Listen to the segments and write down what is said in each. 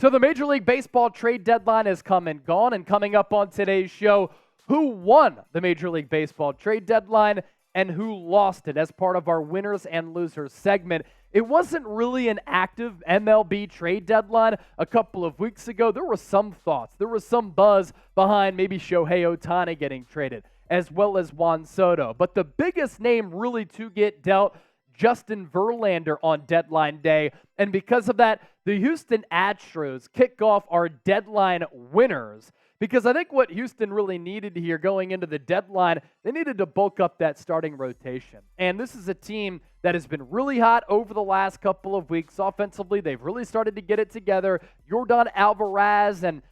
So the Major League Baseball trade deadline has come and gone, and coming up on today's show, who won the Major League Baseball trade deadline and who lost it as part of our winners and losers segment. It wasn't really an active MLB trade deadline a couple of weeks ago. There were some thoughts. There was some buzz behind maybe Shohei Ohtani getting traded, as well as Juan Soto. But the biggest name really to get dealt, Justin Verlander on deadline day. And because of that, the Houston Astros kick off our deadline winners. Because I think what Houston really needed here going into the deadline, they needed to bulk up that starting rotation. And this is a team that has been really hot over the last couple of weeks. Offensively, they've really started to get it together. Yordan Alvarez and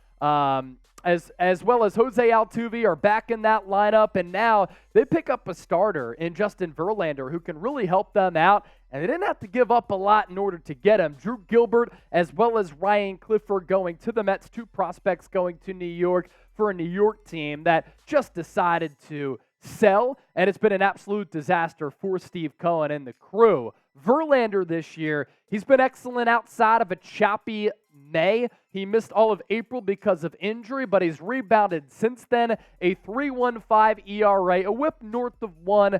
as well as Jose Altuve are back in that lineup, and now they pick up a starter in Justin Verlander who can really help them out, and they didn't have to give up a lot in order to get him. Drew Gilbert as well as Ryan Clifford going to the Mets, two prospects going to New York for a New York team that just decided to sell, and it's been an absolute disaster for Steve Cohen and the crew. Verlander this year, he's been excellent outside of a choppy May. He missed all of April because of injury, but he's rebounded since then. A 3.15 ERA, a whip north of 1,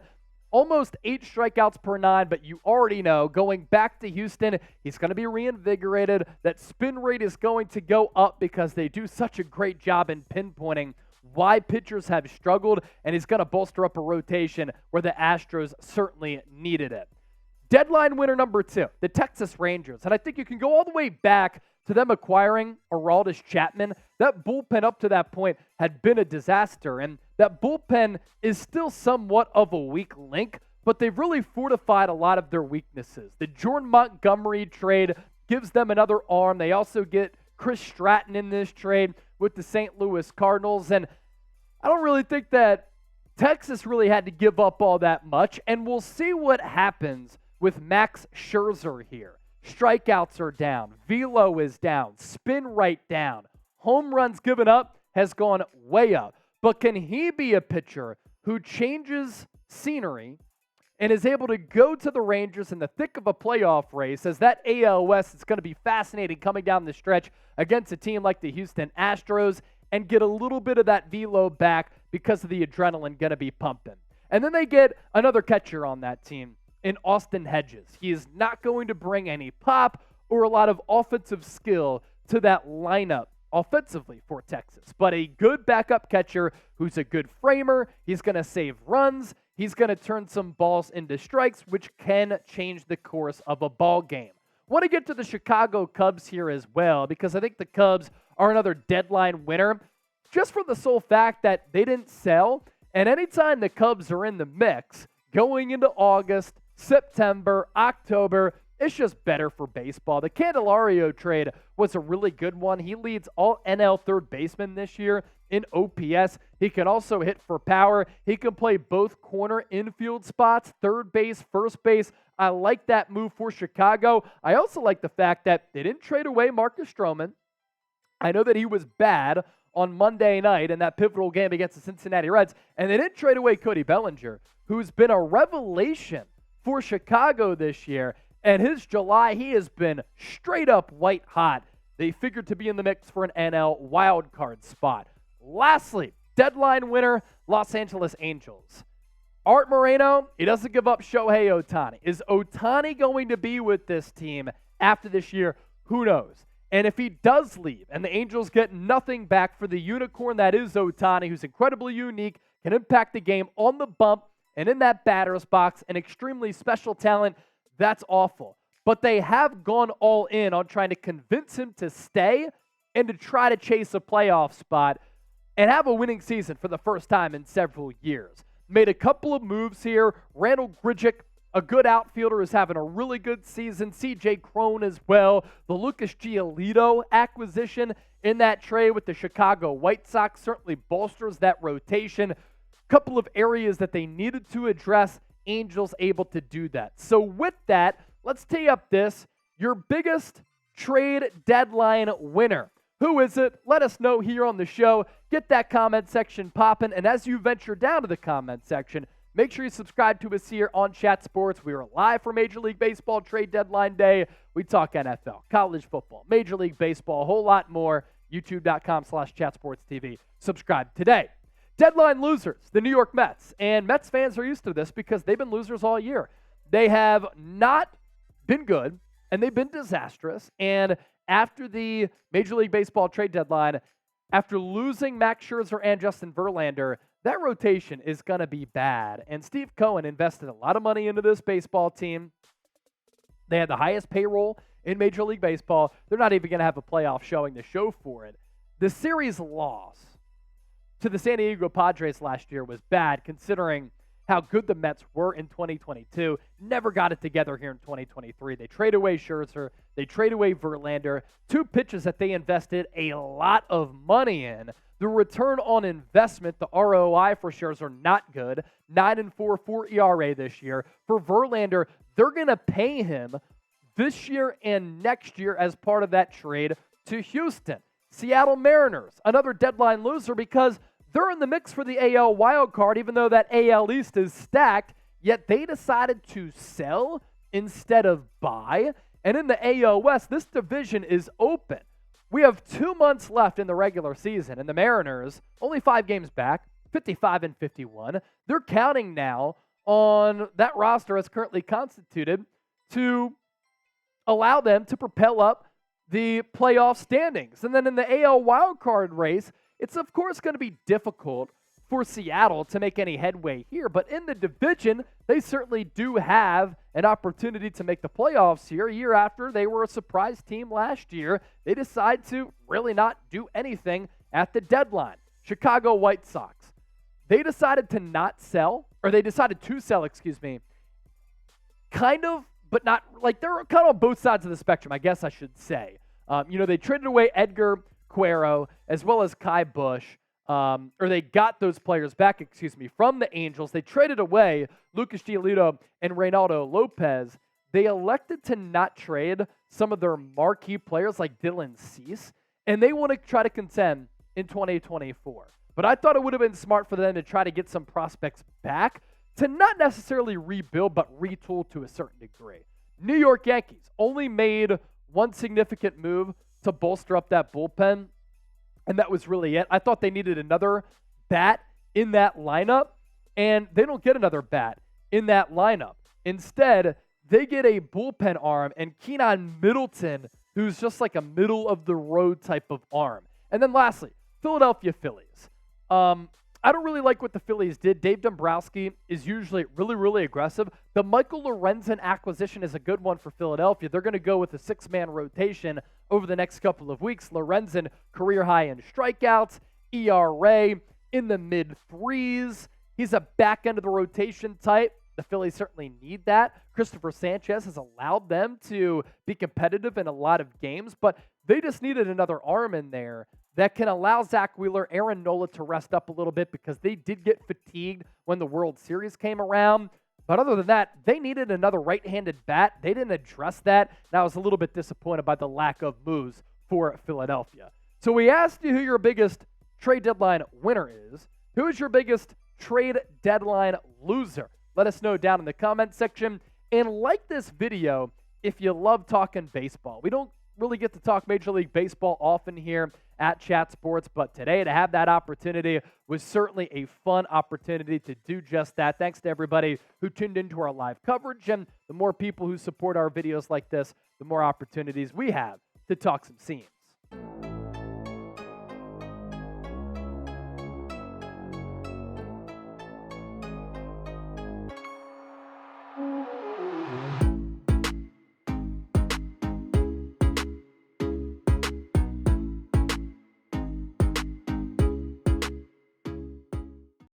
almost 8 strikeouts per 9, but you already know, going back to Houston, he's going to be reinvigorated. That spin rate is going to go up because they do such a great job in pinpointing why pitchers have struggled, and he's going to bolster up a rotation where the Astros certainly needed it. Deadline winner number 2, the Texas Rangers. And I think you can go all the way back to them acquiring Aroldis Chapman. That bullpen up to that point had been a disaster, and that bullpen is still somewhat of a weak link, but they've really fortified a lot of their weaknesses. The Jordan Montgomery trade gives them another arm. They also get Chris Stratton in this trade with the St. Louis Cardinals, and I don't really think that Texas really had to give up all that much, and we'll see what happens with Max Scherzer here. Strikeouts are down. Velo is down. Spin rate down. Home runs given up has gone way up. But can he be a pitcher who changes scenery and is able to go to the Rangers in the thick of a playoff race, as that AL West is going to be fascinating coming down the stretch against a team like the Houston Astros, and get a little bit of that velo back because of the adrenaline going to be pumping. And then they get another catcher on that team in Austin Hedges. He is not going to bring any pop or a lot of offensive skill to that lineup offensively for Texas, but a good backup catcher who's a good framer. He's going to save runs. He's going to turn some balls into strikes, which can change the course of a ball game. Want to get to the Chicago Cubs here as well, because I think the Cubs are another deadline winner just for the sole fact that they didn't sell. And anytime the Cubs are in the mix going into August, September, October, it's just better for baseball. The Candelario trade was a really good one. He leads all NL third basemen this year in OPS. He can also hit for power. He can play both corner infield spots, third base, first base. I like that move for Chicago. I also like the fact that they didn't trade away Marcus Stroman. I know that he was bad on Monday night in that pivotal game against the Cincinnati Reds, and they didn't trade away Cody Bellinger, who's been a revelation for Chicago this year. And his July, he has been straight up white hot. They figured to be in the mix for an NL wildcard spot. Lastly, deadline winner, Los Angeles Angels. Art Moreno, he doesn't give up Shohei Ohtani. Is Ohtani going to be with this team after this year? Who knows? And if he does leave and the Angels get nothing back for the unicorn that is Ohtani, who's incredibly unique, can impact the game on the bump and in that batter's box, an extremely special talent, that's awful. But they have gone all in on trying to convince him to stay and to try to chase a playoff spot and have a winning season for the first time in several years. Made a couple of moves here. Randall Grichuk, a good outfielder, is having a really good season. C.J. Cron as well. The Lucas Giolito acquisition in that trade with the Chicago White Sox certainly bolsters that rotation. Couple of areas that they needed to address, Angels able to do that. So with that, let's tee up your biggest trade deadline winner. Who is it? Let us know here on the show. Get that comment section popping. And as you venture down to the comment section, Make sure you subscribe to us here on Chat Sports. We are live for Major League Baseball trade deadline day. We talk NFL, college football, Major League Baseball, a whole lot more. YouTube.com/chatsportstv. Subscribe today. Deadline losers, the New York Mets. And Mets fans are used to this because they've been losers all year. They have not been good, and they've been disastrous. And after the Major League Baseball trade deadline, after losing Max Scherzer and Justin Verlander, that rotation is going to be bad. And Steve Cohen invested a lot of money into this baseball team. They had the highest payroll in Major League Baseball. They're not even going to have a playoff showing to show for it. The series loss to the San Diego Padres last year was bad, considering how good the Mets were in 2022. Never got it together here in 2023. They trade away Scherzer. They trade away Verlander. Two pitches that they invested a lot of money in. The return on investment, the ROI for Scherzer, not good. 9.44 ERA this year. For Verlander, they're going to pay him this year and next year as part of that trade to Houston. Seattle Mariners, another deadline loser because they're in the mix for the AL wildcard, even though that AL East is stacked, yet they decided to sell instead of buy. And in the AL West, this division is open. We have 2 months left in the regular season, and the Mariners, only 5 games back, 55-51. They're counting now on that roster as currently constituted to allow them to propel up the playoff standings. And then in the AL wildcard race, it's of course going to be difficult for Seattle to make any headway here, but in the division, they certainly do have an opportunity to make the playoffs here. A year after they were a surprise team last year, they decide to really not do anything at the deadline. Chicago White Sox, they decided to not sell, or they decided to sell, kind of, but not, like they're kind of on both sides of the spectrum, I guess I should say. They traded away Edgar Quero as well as Kai Bush, or they got those players back, from the Angels. They traded away Lucas Giolito and Reynaldo Lopez. They elected to not trade some of their marquee players like Dylan Cease, and they want to try to contend in 2024. But I thought it would have been smart for them to try to get some prospects back to not necessarily rebuild, but retool to a certain degree. New York Yankees only made one significant move to bolster up that bullpen, and that was really it. I thought they needed another bat in that lineup, and they don't get another bat in that lineup. Instead, they get a bullpen arm and Keenan Middleton, who's just like a middle-of-the-road type of arm. And then lastly, Philadelphia Phillies. I don't really like what the Phillies did. Dave Dombrowski is usually really, really aggressive. The Michael Lorenzen acquisition is a good one for Philadelphia. They're going to go with a 6-man rotation over the next couple of weeks. Lorenzen, career high in strikeouts, ERA in the mid-3s. He's a back end of the rotation type. The Phillies certainly need that. Christopher Sanchez has allowed them to be competitive in a lot of games, but they just needed another arm in there that can allow Zach Wheeler, Aaron Nola to rest up a little bit because they did get fatigued when the World Series came around. But other than that, they needed another right-handed bat. They didn't address that, and I was a little bit disappointed by the lack of moves for Philadelphia. So we asked you who your biggest trade deadline winner is. Who is your biggest trade deadline loser? Let us know down in the comment section. And like this video if you love talking baseball. We don't really get to talk Major League Baseball often here at Chat Sports, but today to have that opportunity was certainly a fun opportunity to do just that. Thanks to everybody who tuned into our live coverage, and the more people who support our videos like this, the more opportunities we have to talk some scene.